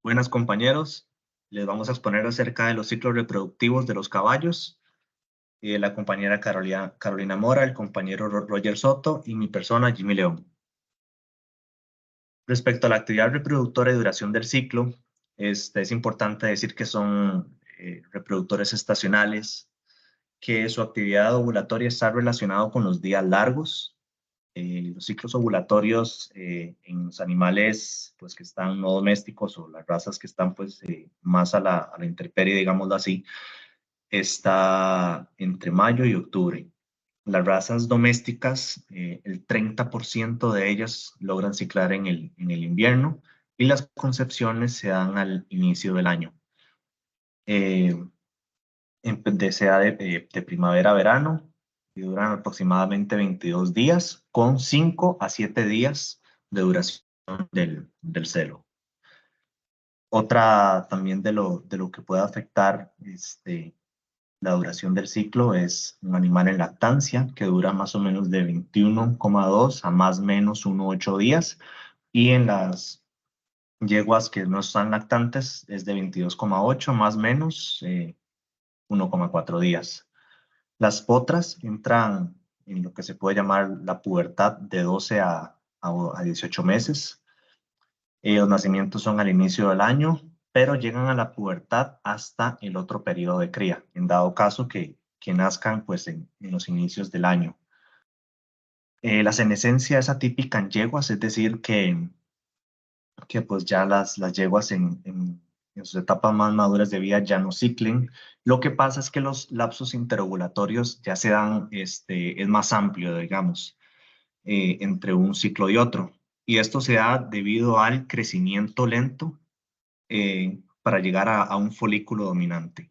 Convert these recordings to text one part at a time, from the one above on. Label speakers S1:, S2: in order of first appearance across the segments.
S1: Buenas compañeros, les vamos a exponer acerca de los ciclos reproductivos de los caballos, la compañera Carolina Mora, el compañero Roger Soto y mi persona Jimmy León. Respecto a la actividad reproductora y duración del ciclo, es importante decir que son reproductores estacionales, que su actividad ovulatoria está relacionada con los días largos. Los ciclos ovulatorios en los animales pues, que están no domésticos o las razas que están pues, más a la intemperie, digámoslo así, está entre mayo y octubre. Las razas domésticas, el 30% de ellas logran ciclar en el invierno y las concepciones se dan al inicio del año. Sea de primavera a verano y duran aproximadamente 22 días con 5 a 7 días de duración del celo. Otra también de lo que puede afectar la duración del ciclo es un animal en lactancia que dura más o menos de 21,2 a más o menos 1,8 días y en las yeguas que no están lactantes es de 22,8 más o menos 1,4 días. Las potras entran en lo que se puede llamar la pubertad de 12 a 18 meses. Los nacimientos son al inicio del año, pero llegan a la pubertad hasta el otro periodo de cría, en dado caso que nazcan pues, en los inicios del año. La senescencia es atípica en yeguas, es decir, que pues ya las yeguas en sus etapas más maduras de vida ya no ciclen. Lo que pasa es que los lapsos interovulatorios ya se dan, es más amplio, digamos, entre un ciclo y otro. Y esto se da debido al crecimiento lento para llegar a un folículo dominante.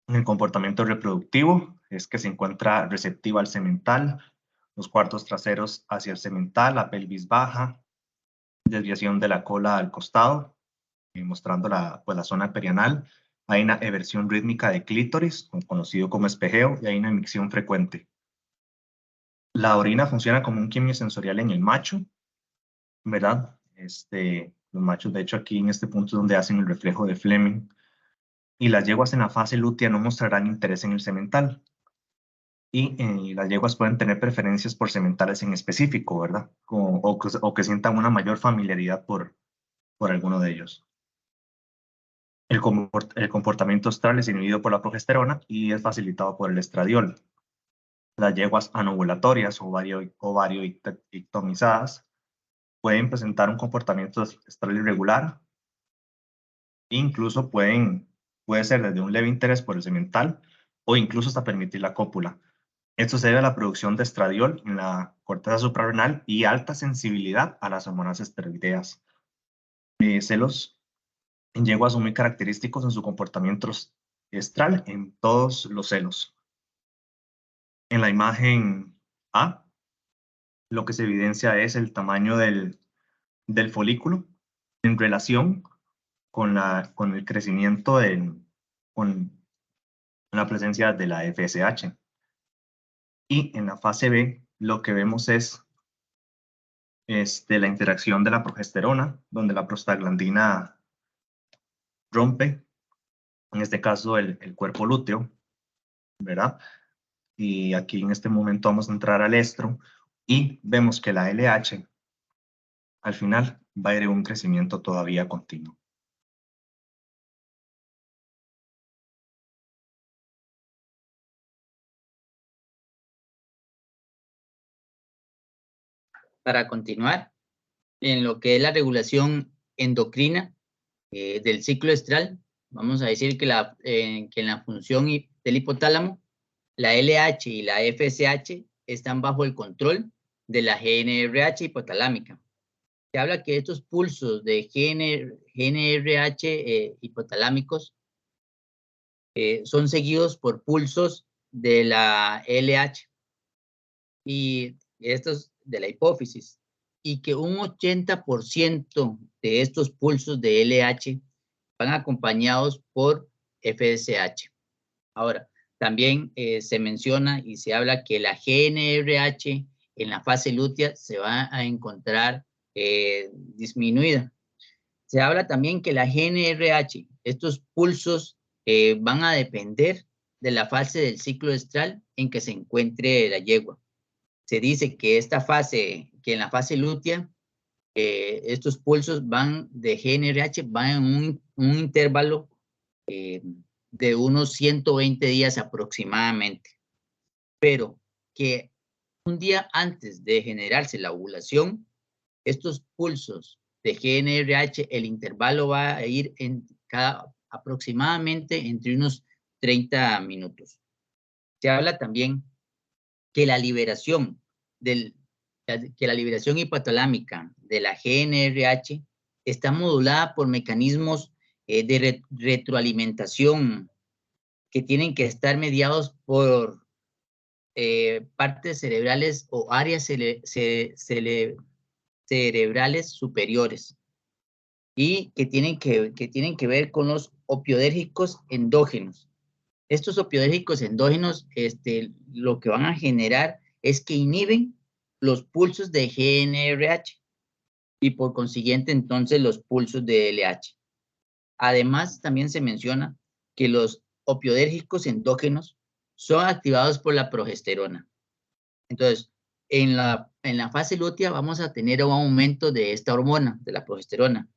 S1: En el comportamiento reproductivo es que se encuentra receptiva al semental, los cuartos traseros hacia el semental, la pelvis baja, desviación de la cola al costado, mostrando pues, la zona perianal. Hay una eversión rítmica de clítoris, conocido como espejeo, y hay una emisión frecuente. La orina funciona como un quimiosensorial en el macho, ¿verdad? Los machos, de hecho, aquí en este punto es donde hacen el reflejo de Fleming. Y las yeguas en la fase lútea no mostrarán interés en el semental. Y las yeguas pueden tener preferencias por sementales en específico, ¿verdad? O que sientan una mayor familiaridad por alguno de ellos. El comportamiento estral es inhibido por la progesterona y es facilitado por el estradiol. Las yeguas anovulatorias o ovarioictomizadas pueden presentar un comportamiento estral irregular. Incluso puede ser desde un leve interés por el semental o incluso hasta permitir la cópula. Esto se debe a la producción de estradiol en la corteza suprarrenal y alta sensibilidad a las hormonas esteroideas. Celos en yeguas son muy característicos en su comportamiento estral en todos los celos. En la imagen A, lo que se evidencia es el tamaño del folículo en relación con el crecimiento con la presencia de la FSH. Y en la fase B, lo que vemos es la interacción de la progesterona, donde la prostaglandina rompe, en este caso el cuerpo lúteo, ¿verdad? Y aquí en este momento vamos a entrar al estro y vemos que la LH al final va a ir en un crecimiento todavía continuo.
S2: Para continuar, en lo que es la regulación endocrina del ciclo estral, vamos a decir que en la función del hipotálamo, la LH y la FSH están bajo el control de la GNRH hipotalámica. Se habla que estos pulsos de GNRH hipotalámicos son seguidos por pulsos de la LH y estos de la hipófisis, y que un 80% de estos pulsos de LH van acompañados por FSH. Ahora, también se menciona y se habla que la GNRH en la fase lútea se va a encontrar disminuida. Se habla también que la GNRH, estos pulsos van a depender de la fase del ciclo estral en que se encuentre la yegua. Se dice que en la fase lútea, estos pulsos van de GNRH, van en un intervalo de unos 120 días aproximadamente. Pero que un día antes de generarse la ovulación, estos pulsos de GNRH, el intervalo va a ir aproximadamente entre unos 30 minutos. Se habla también que la liberación hipotalámica de la GNRH está modulada por mecanismos de retroalimentación que tienen que estar mediados por partes cerebrales o áreas cerebrales superiores y que tienen que ver con los opiodérgicos endógenos. Estos opiodérgicos endógenos lo que van a generar es que inhiben los pulsos de GNRH y por consiguiente entonces los pulsos de LH. Además, también se menciona que los opiodérgicos endógenos son activados por la progesterona. Entonces, en la fase lútea vamos a tener un aumento de esta hormona, de la progesterona.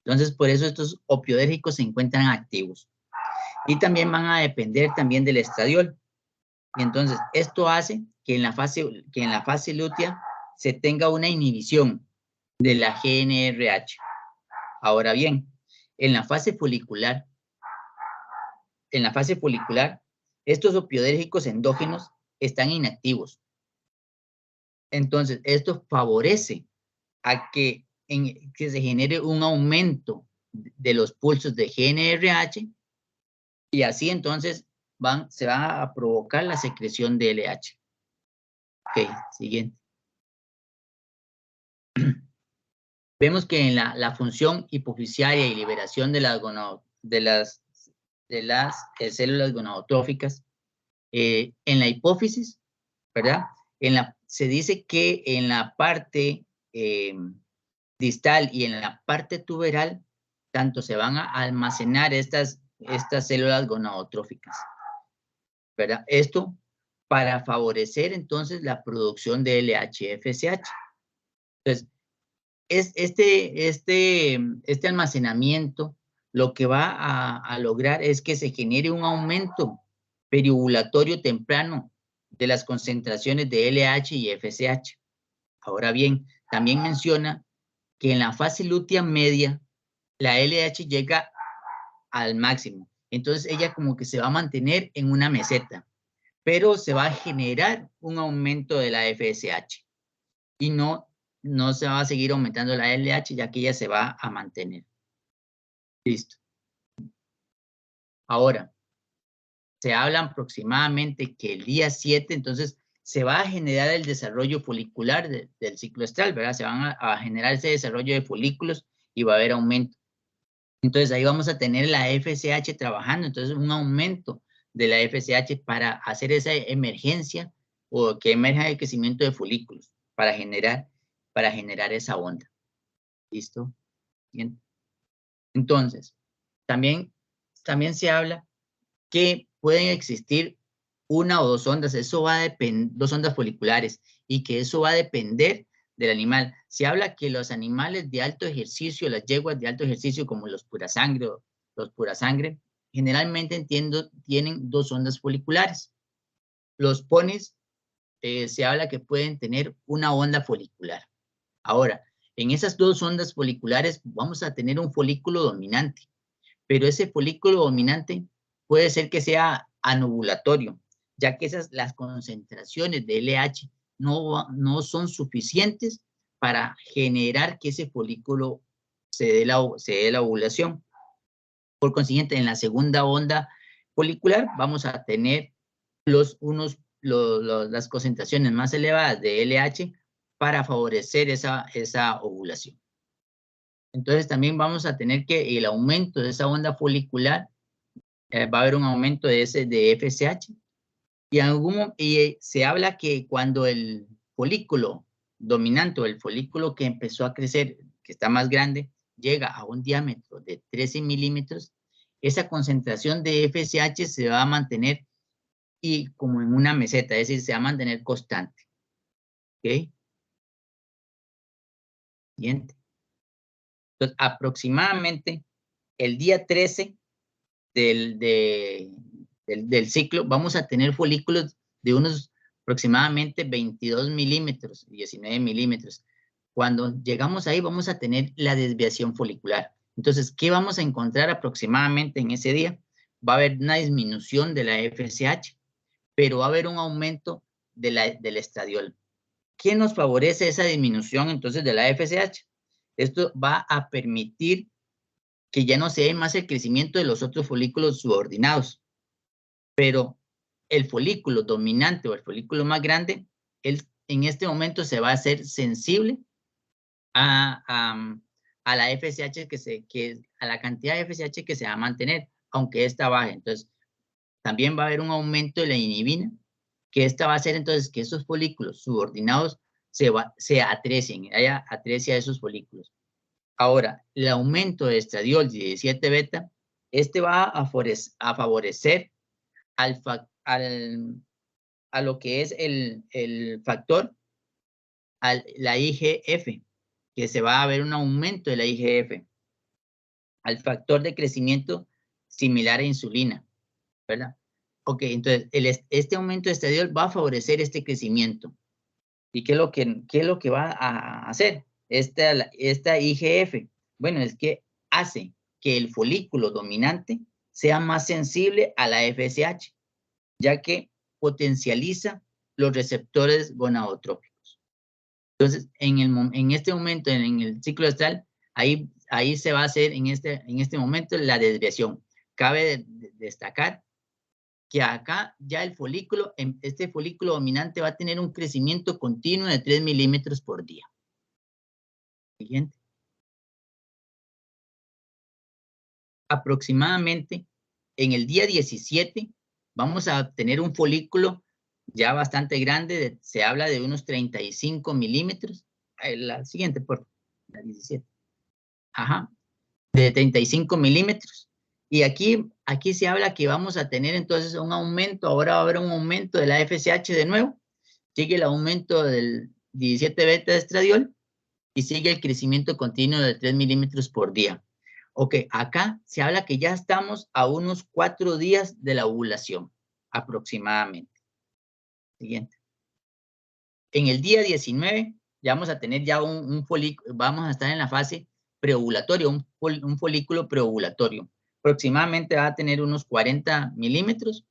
S2: Entonces, por eso estos opiodérgicos se encuentran activos. Y también van a depender también del estradiol. Y entonces, esto hace que en la fase lútea se tenga una inhibición de la GNRH. Ahora bien, en la fase folicular, estos opiodérgicos endógenos están inactivos. Entonces, esto favorece a que se genere un aumento de los pulsos de GNRH y así entonces se va a provocar la secreción de LH. Ok, siguiente. Vemos que en la función hipofisiaria y liberación de las células gonadotróficas, en la hipófisis, ¿verdad? Se dice que en la parte distal y en la parte tuberal, tanto se van a almacenar estas células gonadotróficas, ¿verdad? Esto para favorecer entonces la producción de LH-FSH. Entonces, este almacenamiento lo que va a lograr es que se genere un aumento periovulatorio temprano de las concentraciones de LH y FSH. Ahora bien, también menciona que en la fase lútea media, la LH llega al máximo. Entonces, ella como que se va a mantener en una meseta, pero se va a generar un aumento de la FSH y no se va a seguir aumentando la LH, ya que ella se va a mantener. Listo. Ahora, se habla aproximadamente que el día 7, entonces, se va a generar el desarrollo folicular del ciclo estral, ¿verdad? Se van a generar ese desarrollo de folículos y va a haber aumento. Entonces, ahí vamos a tener la FSH trabajando, entonces un aumento de la FSH para hacer esa emergencia o que emerja el crecimiento de folículos para generar esa onda. ¿Listo? Bien. Entonces, también se habla que pueden existir una o dos ondas, dos ondas foliculares, y que eso va a depender del animal. Se habla que los animales de alto ejercicio, las yeguas de alto ejercicio, como los pura sangre, generalmente tienen dos ondas foliculares. Los ponis, se habla que pueden tener una onda folicular. Ahora, en esas dos ondas foliculares vamos a tener un folículo dominante, pero ese folículo dominante puede ser que sea anovulatorio, ya que las concentraciones de LH no son suficientes para generar que ese folículo se dé la ovulación. Por consiguiente, en la segunda onda folicular vamos a tener las concentraciones más elevadas de LH para favorecer esa ovulación. Entonces también vamos a tener que el aumento de esa onda folicular, va a haber un aumento de FSH y se habla que cuando el folículo dominante o el folículo que empezó a crecer, que está más grande, llega a un diámetro de 13 milímetros, esa concentración de FSH se va a mantener y como en una meseta, es decir, se va a mantener constante. ¿Ok? Siguiente. Entonces, aproximadamente el día 13 del ciclo vamos a tener folículos de unos aproximadamente 22 milímetros, 19 milímetros. Cuando llegamos ahí vamos a tener la desviación folicular. Entonces, ¿qué vamos a encontrar aproximadamente en ese día? Va a haber una disminución de la FSH, pero va a haber un aumento del estradiol. ¿Qué nos favorece esa disminución entonces de la FSH? Esto va a permitir que ya no se dé más el crecimiento de los otros folículos subordinados, pero el folículo dominante o el folículo más grande, él en este momento se va a hacer sensible a la FSH a la cantidad de FSH que se va a mantener, aunque esta baje. Entonces, también va a haber un aumento de la inhibina, que esta va a hacer entonces que esos folículos subordinados se atrecien, haya atresia de esos folículos. Ahora, el aumento de estradiol 17 beta, este va a favorecer a lo que es el factor, la IGF, que se va a ver un aumento de la IGF, al factor de crecimiento similar a insulina, ¿verdad? Ok, entonces este aumento de estradiol va a favorecer este crecimiento. ¿Y qué es lo que va a hacer esta IGF? Bueno, es que hace que el folículo dominante sea más sensible a la FSH, ya que potencializa los receptores gonadotrópicos. Entonces, en este momento, en el ciclo estral, ahí se va a hacer en este momento la desviación. Cabe destacar que acá ya este folículo dominante va a tener un crecimiento continuo de 3 milímetros por día. Siguiente. Aproximadamente en el día 17 vamos a tener un folículo ya bastante grande, se habla de unos 35 milímetros. La siguiente, por favor, la 17. Ajá, de 35 milímetros. Y aquí se habla que vamos a tener entonces un aumento, ahora va a haber un aumento de la FSH de nuevo, sigue el aumento del 17 beta de estradiol y sigue el crecimiento continuo de 3 milímetros por día. Ok, acá se habla que ya estamos a unos 4 días de la ovulación, aproximadamente. Siguiente. En el día 19 ya vamos a tener ya un folículo, vamos a estar en la fase preovulatoria, un folículo preovulatorio. Aproximadamente va a tener unos 40 milímetros.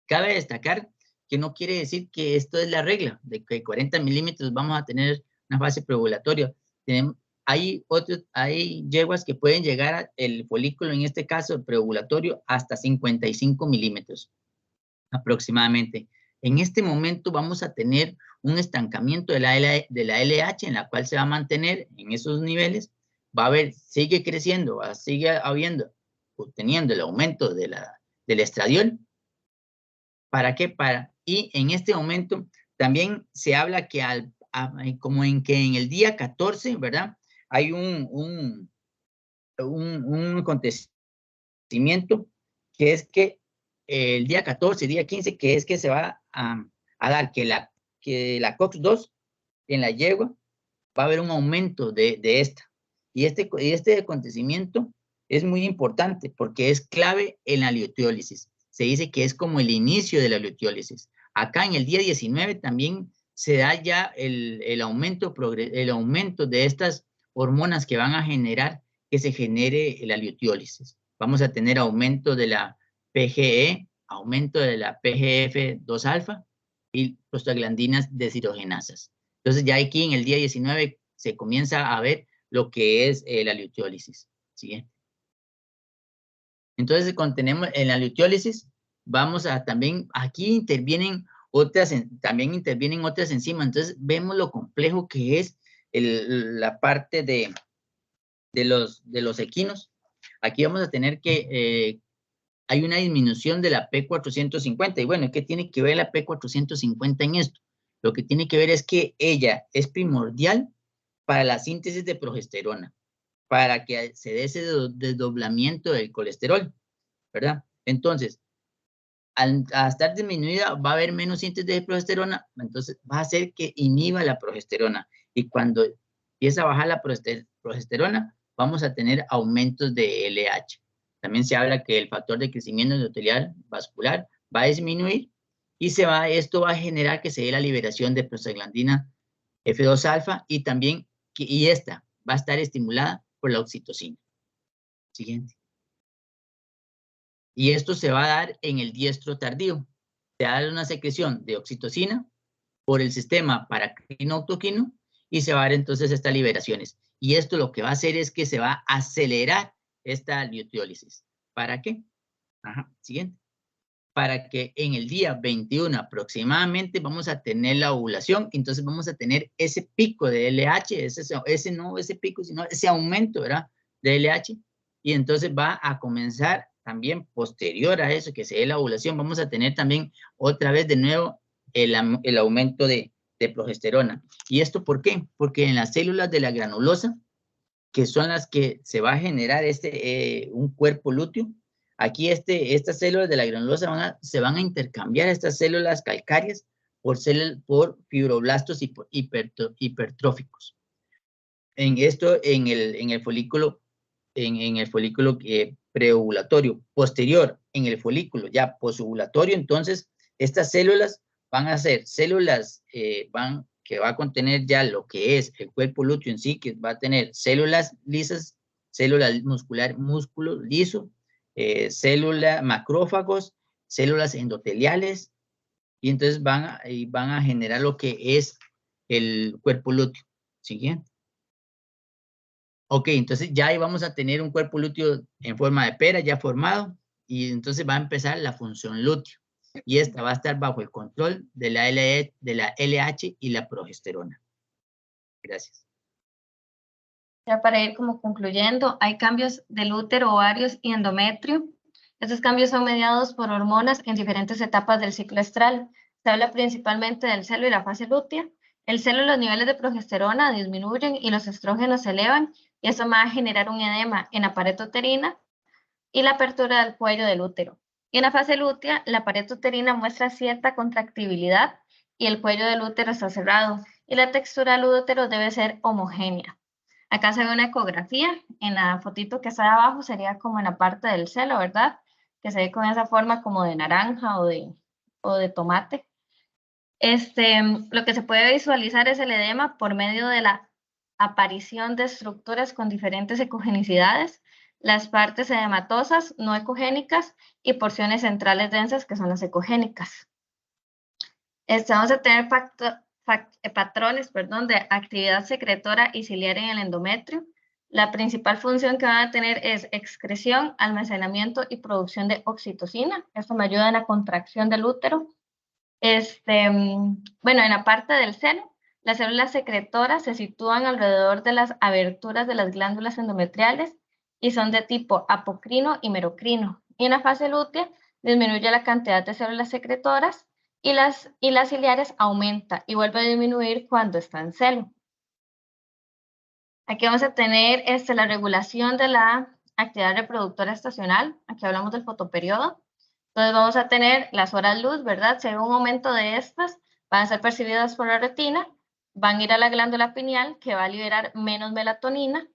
S2: Cabe destacar que no quiere decir que esto es la regla, de que 40 milímetros vamos a tener una fase preovulatoria. Hay yeguas que pueden llegar el folículo, en este caso el preovulatorio, hasta 55 milímetros aproximadamente. En este momento vamos a tener un estancamiento de la LH en la cual se va a mantener en esos niveles. Va a haber, sigue creciendo, sigue obteniendo el aumento del estradiol. ¿Para qué? Y en este momento también se habla que como en el día 14, ¿verdad? Hay un acontecimiento que es que el día 14, día 15, que es que se va a dar que la COX-2 en la yegua va a haber un aumento de esta. Y este acontecimiento es muy importante porque es clave en la luteólisis. Se dice que es como el inicio de la luteólisis. Acá en el día 19 también se da ya el aumento de estas hormonas que van a generar que se genere la luteólisis. Vamos a tener aumento de la PGE, aumento de la PGF2-alfa y prostaglandinas deshidrogenasas. Entonces ya aquí en el día 19 se comienza a ver lo que es la luteólisis. ¿Sí? Entonces, cuando tenemos en la luteólisis, vamos a también, aquí también intervienen otras enzimas. Entonces, vemos lo complejo que es la parte de los equinos. Aquí vamos a tener que hay una disminución de la P450. Y bueno, ¿qué tiene que ver la P450 en esto? Lo que tiene que ver es que ella es primordial para la síntesis de progesterona. para que se dé ese desdoblamiento del colesterol, ¿verdad? Entonces, al estar disminuida, va a haber menos síntesis de progesterona, entonces va a hacer que inhiba la progesterona. Y cuando empieza a bajar la progesterona, vamos a tener aumentos de LH. También se habla que el factor de crecimiento endotelial vascular va a disminuir y esto va a generar que se dé la liberación de prostaglandina F2 alfa y también, y esta va a estar estimulada por la oxitocina. Siguiente. Y esto se va a dar en el diestro tardío. Se va a dar una secreción de oxitocina por el sistema paracrino-octoquino y se va a dar entonces estas liberaciones. Y esto lo que va a hacer es que se va a acelerar esta luteólisis. ¿Para qué? Ajá, siguiente. Para que en el día 21 aproximadamente vamos a tener la ovulación, entonces vamos a tener ese pico de LH, no ese pico, sino ese aumento, ¿verdad? De LH, y entonces va a comenzar también posterior a eso, que se dé la ovulación, vamos a tener también otra vez de nuevo el aumento de progesterona. ¿Y esto por qué? Porque en las células de la granulosa, que son las que se va a generar un cuerpo lúteo, aquí estas células de la granulosa se van a intercambiar estas células calcáreas por fibroblastos hipertróficos. En el folículo, en el folículo preovulatorio, posterior, en el folículo ya posovulatorio, entonces estas células van a ser células, que va a contener ya lo que es el cuerpo lúteo en sí, que va a tener células lisas, células muscular, músculo liso, macrófagos, células endoteliales, y entonces van a generar lo que es el cuerpo lúteo. Siguiente. Ok, entonces ya ahí vamos a tener un cuerpo lúteo en forma de pera ya formado, y entonces va a empezar la función lúteo. Y esta va a estar bajo el control de la LH y la progesterona. Gracias.
S3: Ya para ir como concluyendo, hay cambios del útero, ovarios y endometrio. Estos cambios son mediados por hormonas en diferentes etapas del ciclo estral. Se habla principalmente del celo y la fase lútea. El celo, los niveles de progesterona disminuyen y los estrógenos se elevan, y eso va a generar un edema en la pared uterina y la apertura del cuello del útero. Y en la fase lútea, la pared uterina muestra cierta contractibilidad y el cuello del útero está cerrado, y la textura del útero debe ser homogénea. Acá se ve una ecografía, en la fotito que está de abajo sería como en la parte del celo, ¿verdad? Que se ve con esa forma como de naranja o de tomate. Lo que se puede visualizar es el edema por medio de la aparición de estructuras con diferentes ecogenicidades, las partes edematosas no ecogénicas y porciones centrales densas que son las ecogénicas. Vamos a tener patrones de actividad secretora y ciliar en el endometrio. La principal función que van a tener es excreción, almacenamiento y producción de oxitocina. Esto me ayuda en la contracción del útero. Bueno, en la parte del seno, las células secretoras se sitúan alrededor de las aberturas de las glándulas endometriales y son de tipo apocrino y merocrino. Y en la fase lútea disminuye la cantidad de células secretoras y las ciliares aumenta y vuelve a disminuir cuando está en celo. Aquí vamos a tener la regulación de la actividad reproductora estacional. Aquí hablamos del fotoperiodo. Entonces vamos a tener las horas luz, ¿verdad? Si hay un aumento de estas, van a ser percibidas por la retina, van a ir a la glándula pineal, que va a liberar menos melatonina.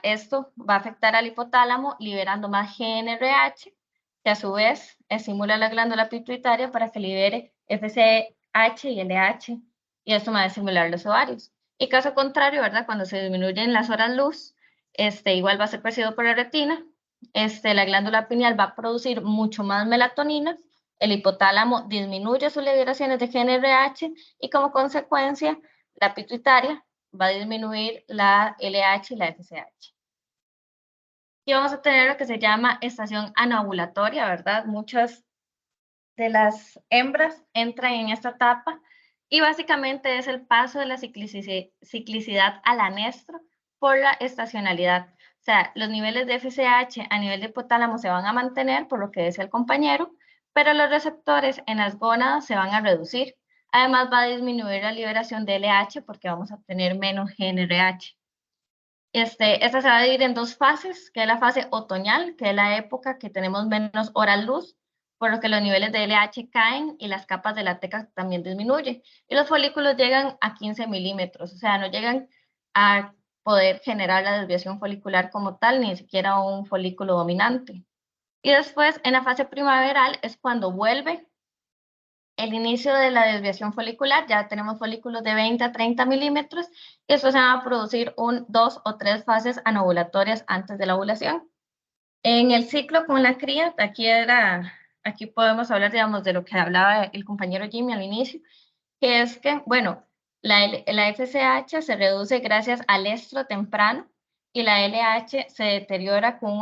S3: Esto va a afectar al hipotálamo, liberando más GnRH, que a su vez estimula la glándula pituitaria para que libere FSH y LH, y esto va a estimular los ovarios. Y caso contrario, ¿verdad? Cuando se disminuyen las horas luz, igual va a ser percibido por la retina. La glándula pineal va a producir mucho más melatonina, el hipotálamo disminuye sus liberaciones de GnRH y como consecuencia la pituitaria va a disminuir la LH y la FSH. Y vamos a tener lo que se llama estación anovulatoria, ¿verdad? Muchas de las hembras entran en esta etapa y básicamente es el paso de la ciclicidad al anestro por la estacionalidad. O sea, los niveles de FSH a nivel de hipotálamo se van a mantener, por lo que decía el compañero, pero los receptores en las gónadas se van a reducir. Además, va a disminuir la liberación de LH porque vamos a tener menos GnRH. Esta se va a dividir en dos fases, que es la fase otoñal, que es la época que tenemos menos horas luz, por lo que los niveles de LH caen y las capas de la teca también disminuyen. Y los folículos llegan a 15 milímetros, o sea, no llegan a poder generar la desviación folicular como tal, ni siquiera un folículo dominante. Y después, en la fase primaveral, es cuando vuelve el inicio de la desviación folicular. Ya tenemos folículos de 20 a 30 milímetros, y eso se va a producir 2 o 3 fases anovulatorias antes de la ovulación. En el ciclo con la cría, aquí podemos hablar, digamos, de lo que hablaba el compañero Jimmy al inicio, que es que, bueno, la FSH se reduce gracias al estro temprano y la LH se deteriora con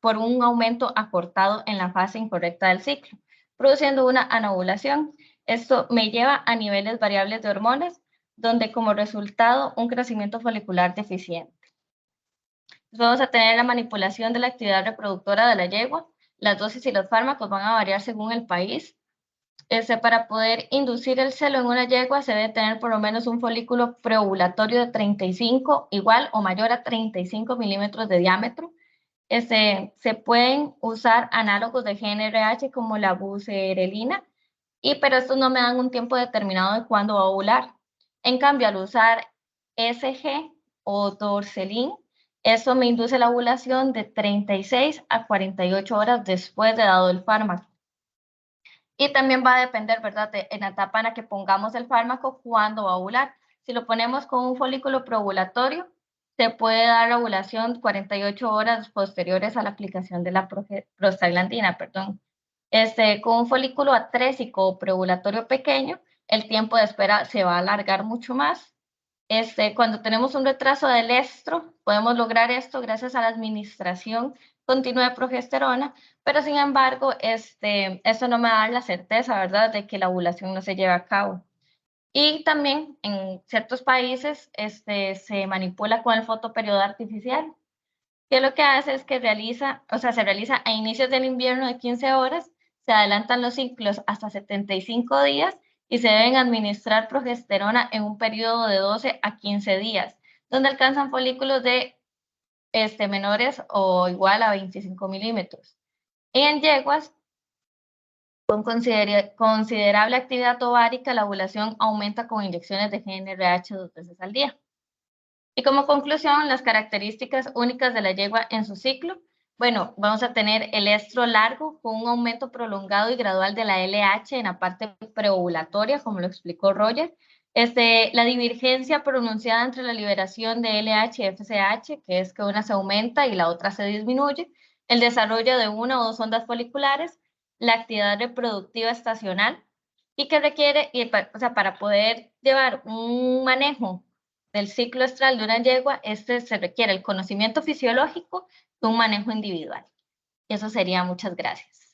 S3: por un aumento acortado en la fase incorrecta del ciclo, produciendo una anovulación. Esto me lleva a niveles variables de hormonas, donde como resultado un crecimiento folicular deficiente. Vamos a tener la manipulación de la actividad reproductora de la yegua. Las dosis y los fármacos van a variar según el país. Para poder inducir el celo en una yegua se debe tener por lo menos un folículo preovulatorio de 35, igual o mayor a 35 milímetros de diámetro. Se pueden usar análogos de GnRH como la buserelina, pero estos no me dan un tiempo determinado de cuándo va a ovular. En cambio, al usar SG o Dorselin, eso me induce la ovulación de 36 a 48 horas después de dado el fármaco. Y también va a depender, ¿verdad?, en la etapa en la que pongamos el fármaco, cuándo va a ovular. Si lo ponemos con un folículo preovulatorio, se puede dar la ovulación 48 horas posteriores a la aplicación de la prostaglandina, perdón. Con un folículo atrésico o preovulatorio pequeño, el tiempo de espera se va a alargar mucho más. Cuando tenemos un retraso del estro, podemos lograr esto gracias a la administración continua de progesterona, pero sin embargo, esto no me da la certeza, ¿verdad?, de que la ovulación no se lleve a cabo. Y también en ciertos países se manipula con el fotoperiodo artificial, que lo que hace es que se realiza a inicios del invierno de 15 horas, se adelantan los ciclos hasta 75 días y se deben administrar progesterona en un periodo de 12 a 15 días, donde alcanzan folículos de menores o igual a 25 milímetros. Y en yeguas con considerable actividad ovárica, la ovulación aumenta con inyecciones de GnRH 2 veces al día. Y como conclusión, las características únicas de la yegua en su ciclo. Bueno, vamos a tener el estro largo con un aumento prolongado y gradual de la LH en la parte preovulatoria, como lo explicó Roger. La divergencia pronunciada entre la liberación de LH y FSH, que es que una se aumenta y la otra se disminuye. El desarrollo de una o dos ondas foliculares. La actividad reproductiva estacional. Y que requiere, para poder llevar un manejo del ciclo estral de una yegua, se requiere el conocimiento fisiológico de un manejo individual. Y eso sería. Muchas gracias.